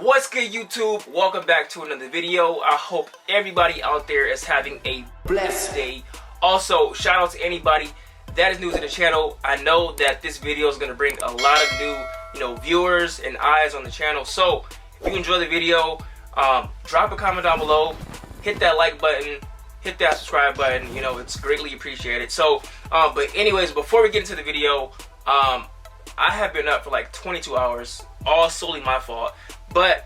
What's good, YouTube? Welcome back to another video. I hope everybody out there is having a blessed day. Also, shout out to anybody that is new to the channel. I know that this video is going to bring a lot of new, viewers and eyes on the channel. So, if you enjoy the video, drop a comment down below, hit that like button, hit that subscribe button. It's greatly appreciated. So, but anyways, before we get into the video, I have been up for like 22 hours, all solely my fault. But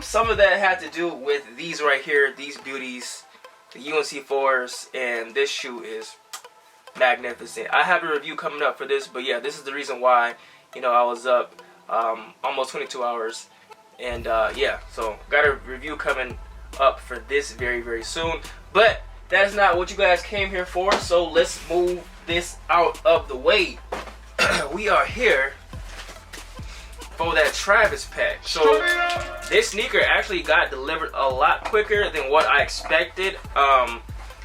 some of that had to do with these right here, these beauties, the UNC 4s, and this shoe is magnificent. I have a review coming up for this, but yeah, this is the reason why, I was up almost 22 hours. And yeah, so got a review coming up for this very, very soon. But that's not what you guys came here for, so let's move this out of the way. We are here for that Travis pack. So this sneaker actually got delivered a lot quicker than what I expected.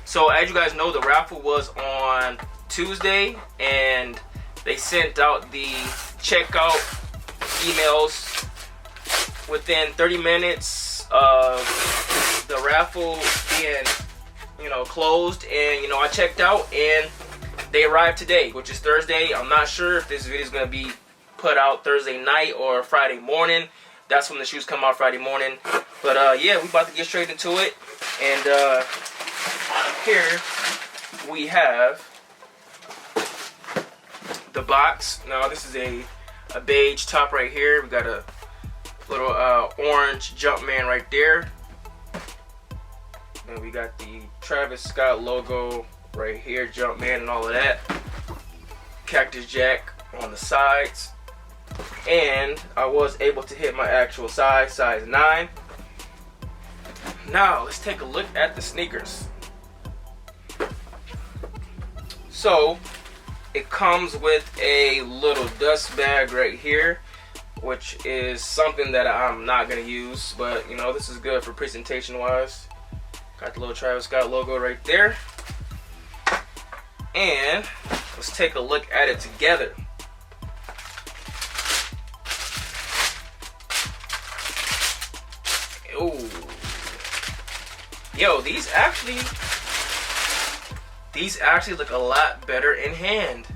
So as you guys know, the raffle was on Tuesday, and they sent out the checkout emails within 30 minutes of the raffle being, closed. And I checked out, and they arrived today, which is Thursday. I'm not sure if this video is going to be put out Thursday night or Friday morning. That's when the shoes come out, Friday morning. But yeah, we about to get straight into it. And here we have the box. Now this is a beige top right here. We got a little orange Jumpman right there. Then we got the Travis Scott logo right here, Jumpman and all of that. Cactus Jack on the sides. And I was able to hit my actual size 9. Now let's take a look at the sneakers. So it comes with a little dust bag right here, which is something that I'm not gonna use, but this is good for presentation wise. Got the little Travis Scott logo right there. And let's take a look at it together. Ooh. Yo, these actually look a lot better in hand.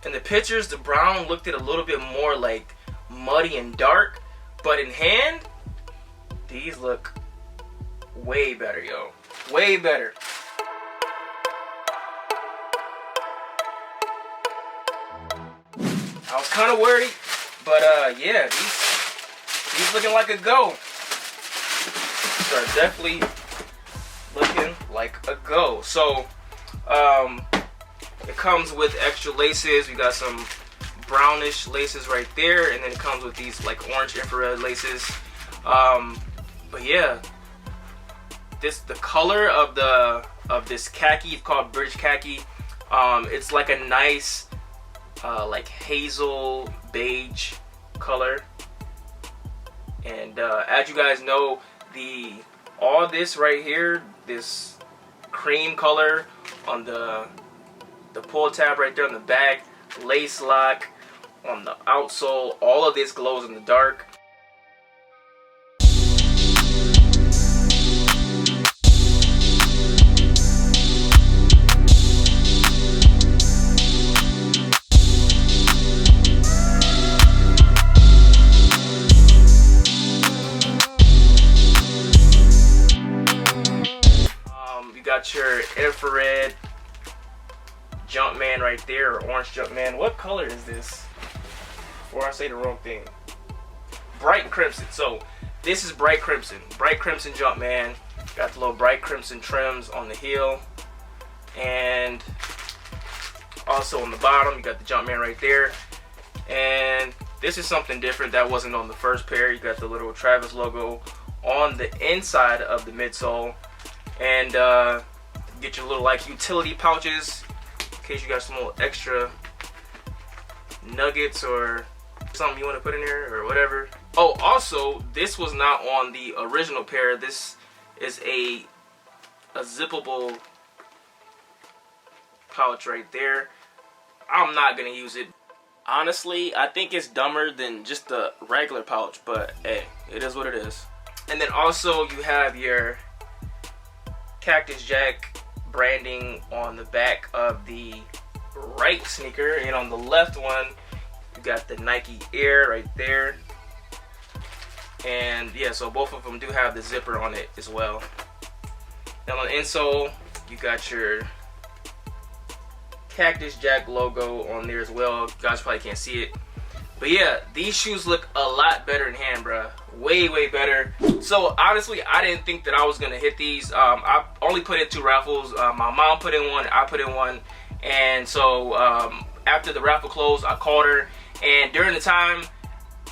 In the pictures, the brown looked a little bit more like muddy and dark, but in hand, these look way better, yo. Way better. I was kind of worried, but yeah, these looking like a go. These are definitely looking like a go. So it comes with extra laces. We got some brownish laces right there, and then it comes with these like orange infrared laces. But yeah, the color of this khaki, it's called Bridge Khaki. It's like a nice like hazel beige color. And as you guys know, all this right here, this cream color on the pull tab right there on the back, lace lock on the outsole, all of this glows in the dark. Got your infrared Jumpman right there, or orange Jumpman. What color is this? Before I say the wrong thing. Bright crimson. So this is bright crimson. Bright crimson Jumpman. Got the little bright crimson trims on the heel. And also on the bottom, you got the Jumpman right there. And this is something different that wasn't on the first pair. You got the little Travis logo on the inside of the midsole. And get your little like utility pouches in case you got some little extra nuggets or something you want to put in there or whatever. Oh, also, this was not on the original pair. This is a zippable pouch right there. I'm not gonna use it. Honestly, I think it's dumber than just the regular pouch, but hey, it is what it is. And then also you have your Cactus Jack branding on the back of the right sneaker, and on the left one you got the Nike Air right there. And yeah, so both of them do have the zipper on it as well. Now on the insole you got your Cactus Jack logo on there as well. You guys probably can't see it, but yeah, these shoes look a lot better in hand, bruh. Way better. So honestly, I didn't think that I was gonna hit these. I only put in 2 raffles. My mom put in one, I put in one, and so after the raffle closed, I called her, and during the time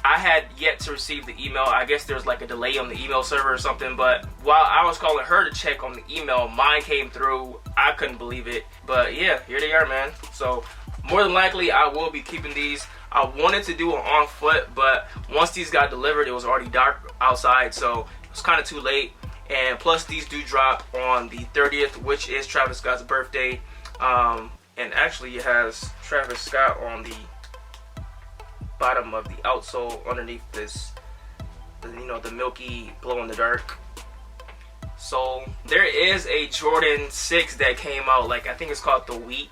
I had yet to receive the email. I guess there's like a delay on the email server or something, but while I was calling her to check on the email, mine came through. I couldn't believe it, but yeah, here they are, man. So more than likely I will be keeping these. I wanted to do it on foot, but once these got delivered, it was already dark outside, so it was kind of too late. And plus these do drop on the 30th, which is Travis Scott's birthday, and actually it has Travis Scott on the bottom of the outsole underneath this, you know, the milky glow in the dark sole. There is a Jordan 6 that came out, like I think it's called the Wheat,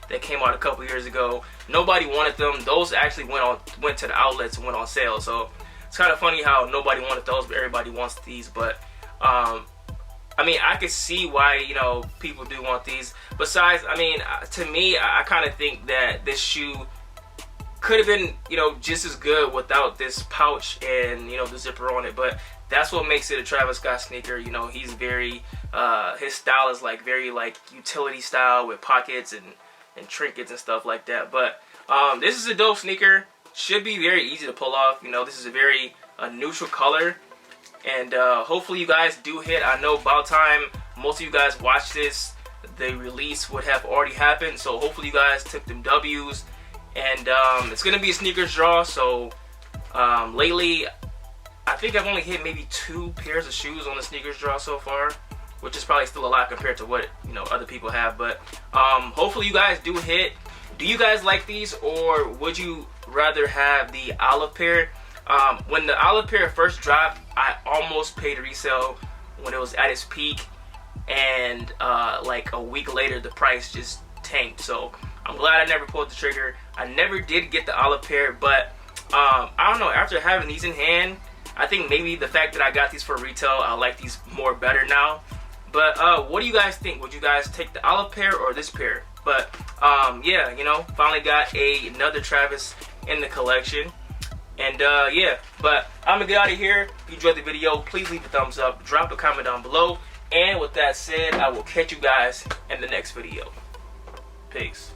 that came out a couple years ago. Nobody wanted them. Those actually went to the outlets and went on sale. So it's kind of funny how nobody wanted those, but everybody wants these. But I mean, I could see why, you know, people do want these. Besides, I mean, to me, I kind of think that this shoe could have been, you know, just as good without this pouch and, you know, the zipper on it. But that's what makes it a Travis Scott sneaker. You know, he's very his style is like very like utility style with pockets and trinkets and stuff like that. But this is a dope sneaker. Should be very easy to pull off. You know, this is a very neutral color, and hopefully you guys do hit. I know about time most of you guys watch this, the release would have already happened, so hopefully you guys took them W's. And it's gonna be a sneakers draw. So lately I think I've only hit maybe 2 pairs of shoes on the sneakers draw so far, which is probably still a lot compared to what, you know, other people have. But hopefully you guys do hit. Do you guys like these, or would you rather have the olive pair? When the olive pair first dropped, I almost paid resale when it was at its peak, and like a week later the price just tanked. So I'm glad I never pulled the trigger. I never did get the olive pair, but I don't know, after having these in hand, I think maybe the fact that I got these for retail, I like these more better now. But what do you guys think? Would you guys take the olive pair or this pair? But yeah, you know, finally got another Travis in the collection. And yeah, but I'm gonna get out of here. If you enjoyed the video, please leave a thumbs up, drop a comment down below, and with that said, I will catch you guys in the next video. Peace.